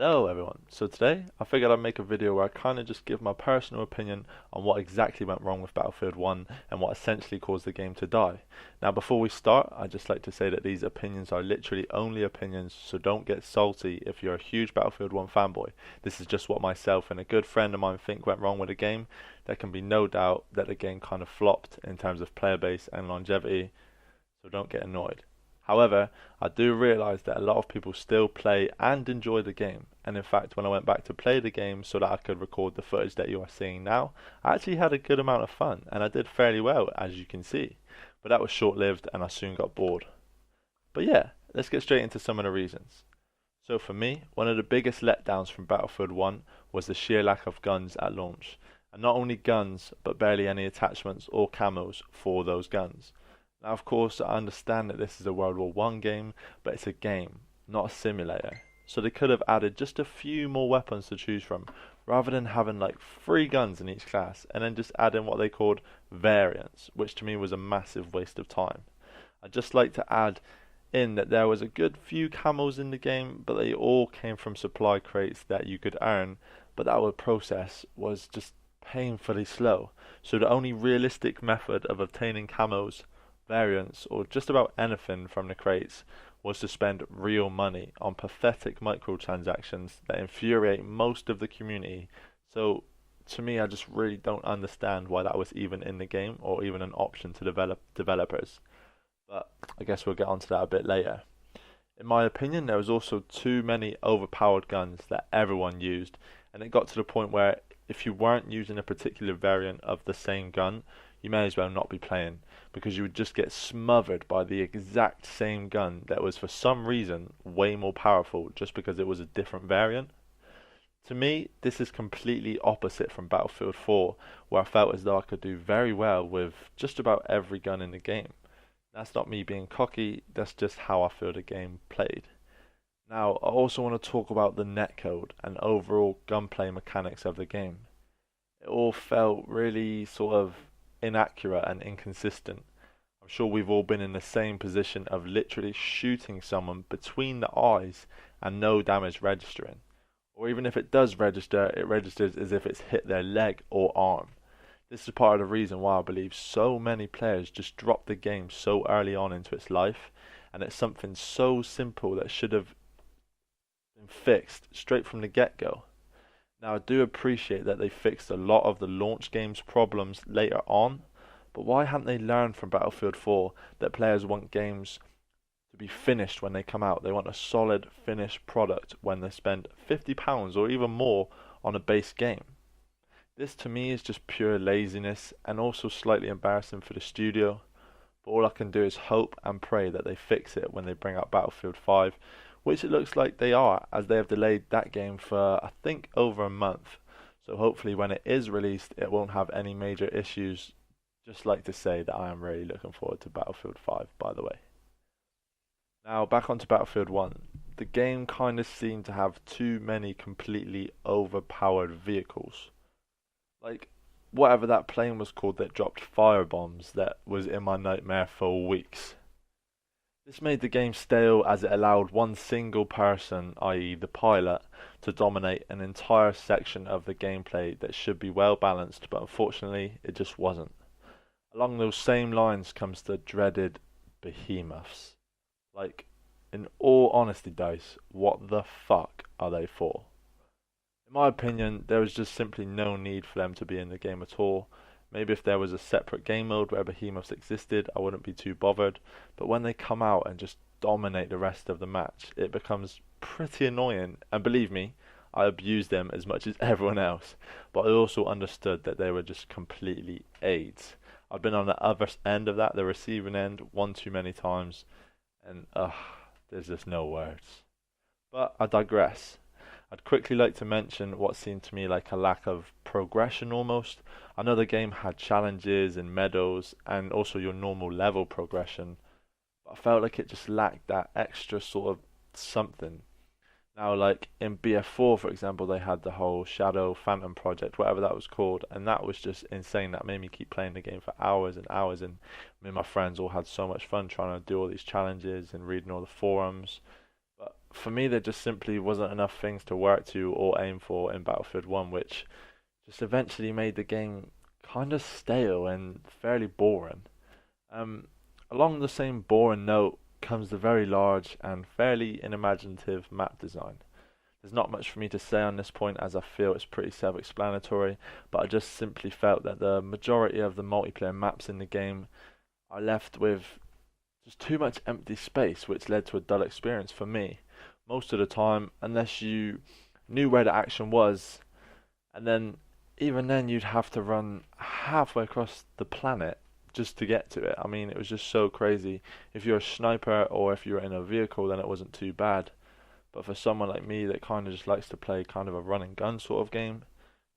Hello everyone. So today I figured I'd make a video where I kind of just give my personal opinion on what exactly went wrong with Battlefield 1 and what essentially caused the game to die. Now before we start, I'd just like to say that these opinions are literally only opinions, so don't get salty if you're a huge Battlefield 1 fanboy. This is just what myself and a good friend of mine think went wrong with the game. There can be no doubt that the game kind of flopped in terms of player base and longevity, so don't get annoyed. However, I do realise that a lot of people still play and enjoy the game, and in fact when I went back to play the game so that I could record the footage that you are seeing now, I actually had a good amount of fun, and I did fairly well as you can see. But that was short-lived and I soon got bored. But yeah, let's get straight into some of the reasons. So for me, one of the biggest letdowns from Battlefield 1 was the sheer lack of guns at launch. And not only guns, but barely any attachments or camos for those guns. Now, of course, I understand that this is a World War One game, but it's a game, not a simulator. So they could have added just a few more weapons to choose from, rather than having like 3 guns in each class, and then just add in what they called variants, which to me was a massive waste of time. I'd just like to add in that there was a good few camos in the game, but they all came from supply crates that you could earn, but that whole process was just painfully slow. So the only realistic method of obtaining camos, variants, or just about anything from the crates was to spend real money on pathetic microtransactions that infuriate most of the community. So to me, I just really don't understand why that was even in the game or even an option to developers. But I guess we'll get onto that a bit later. In my opinion, there was also too many overpowered guns that everyone used, and it got to the point where if you weren't using a particular variant of the same gun, you may as well not be playing, because you would just get smothered by the exact same gun that was for some reason way more powerful just because it was a different variant. To me, this is completely opposite from Battlefield 4, where I felt as though I could do very well with just about every gun in the game. That's not me being cocky, that's just how I feel the game played. Now, I also want to talk about the netcode and overall gunplay mechanics of the game. It all felt really sort of inaccurate and inconsistent. I'm sure we've all been in the same position of literally shooting someone between the eyes and no damage registering. Or even if it does register, it registers as if it's hit their leg or arm. This is part of the reason why I believe so many players just drop the game so early on into its life, and it's something so simple that should have been fixed straight from the get-go. Now, I do appreciate that they fixed a lot of the launch game's problems later on, but why haven't they learned from Battlefield 4 that players want games to be finished when they come out? They want a solid finished product when they spend £50 or even more on a base game. This to me is just pure laziness and also slightly embarrassing for the studio, but all I can do is hope and pray that they fix it when they bring out Battlefield 5, which it looks like they are, as they have delayed that game for I think over a month. So hopefully when it is released it won't have any major issues. Just like to say that I am really looking forward to Battlefield 5, by the way. Now back onto Battlefield 1. The game kind of seemed to have too many completely overpowered vehicles. Like whatever that plane was called that dropped fire bombs that was in my nightmare for weeks. This made the game stale as it allowed one single person, i.e. the pilot, to dominate an entire section of the gameplay that should be well balanced, but unfortunately it just wasn't. Along those same lines comes the dreaded behemoths. Like, in all honesty, Dice, what the fuck are they for? In my opinion, there was just simply no need for them to be in the game at all. Maybe if there was a separate game mode where behemoths existed, I wouldn't be too bothered, but when they come out and just dominate the rest of the match, it becomes pretty annoying, and believe me, I abused them as much as everyone else, but I also understood that they were just completely aids. I've been on the other end of that, the receiving end, one too many times, and there's just no words. But I digress. I'd quickly like to mention what seemed to me like a lack of progression almost. I know the game had challenges and medals and also your normal level progression, but I felt like it just lacked that extra sort of something. Now, like in BF4, for example, they had the whole Shadow Phantom project, whatever that was called, and that was just insane. That made me keep playing the game for hours and hours, and me and my friends all had so much fun trying to do all these challenges and reading all the forums. But for me, there just simply wasn't enough things to work to or aim for in Battlefield 1, which just eventually made the game kind of stale and fairly boring. Um, Along the same boring note comes the very large and fairly unimaginative map design. There's not much for me to say on this point as I feel it's pretty self-explanatory, but I just simply felt that the majority of the multiplayer maps in the game are left with just too much empty space, which led to a dull experience for me most of the time, unless you knew where the action was, and then even then you'd have to run halfway across the planet just to get to it. I mean, it was just so crazy. If you're a sniper or if you're in a vehicle, then it wasn't too bad. But for someone like me that kind of just likes to play kind of a run and gun sort of game,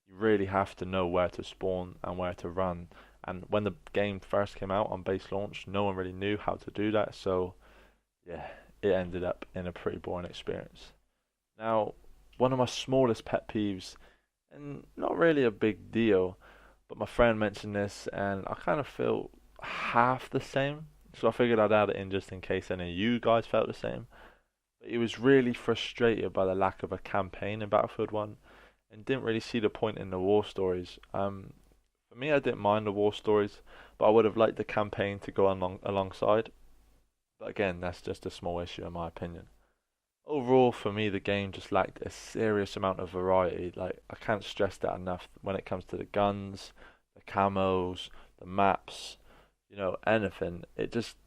you really have to know where to spawn and where to run. And when the game first came out on base launch, no one really knew how to do that. So yeah, it ended up in a pretty boring experience. Now, one of my smallest pet peeves, and not really a big deal, but my friend mentioned this, and I kind of feel half the same. So I figured I'd add it in just in case any of you guys felt the same. But he was really frustrated by the lack of a campaign in Battlefield 1 and didn't really see the point in the war stories. For me, I didn't mind the war stories, but I would have liked the campaign to go alongside. But again, that's just a small issue in my opinion. Overall, for me, the game just lacked a serious amount of variety. Like, I can't stress that enough when it comes to the guns, the camos, the maps, anything. It just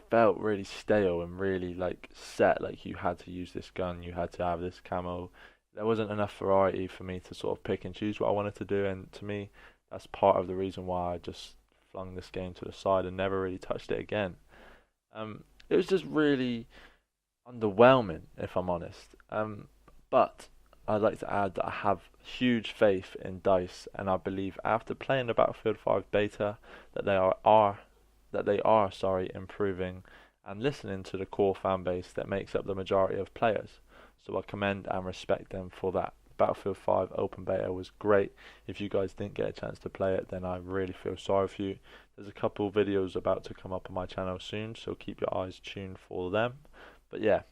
felt really stale and really like set. Like you had to use this gun, you had to have this camo. There wasn't enough variety for me to sort of pick and choose what I wanted to do, and to me, that's part of the reason why I just flung this game to the side and never really touched it again. It was just really underwhelming, if I'm honest. But I'd like to add that I have huge faith in DICE, and I believe after playing the Battlefield 5 beta that they are improving and listening to the core fan base that makes up the majority of players. So I commend and respect them for that. Battlefield 5 open beta was great. If you guys didn't get a chance to play it, then I really feel sorry for you. There's a couple videos about to come up on my channel soon, so keep your eyes tuned for them. But yeah,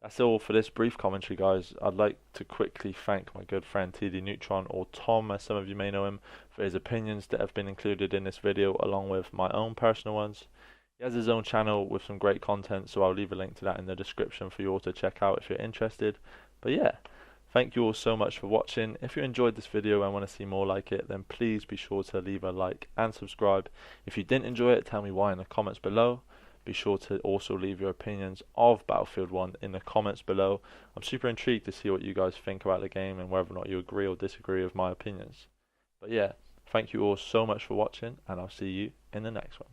that's all for this brief commentary, guys. I'd like to quickly thank my good friend TD Neutron, or Tom as some of you may know him, for his opinions that have been included in this video along with my own personal ones. He has his own channel with some great content, so I'll leave a link to that in the description for you all to check out if you're interested. But yeah, thank you all so much for watching. If you enjoyed this video and want to see more like it, then please be sure to leave a like and subscribe. If you didn't enjoy it, tell me why in the comments below. Be sure to also leave your opinions of Battlefield 1 in the comments below. I'm super intrigued to see what you guys think about the game and whether or not you agree or disagree with my opinions. But yeah, thank you all so much for watching, and I'll see you in the next one.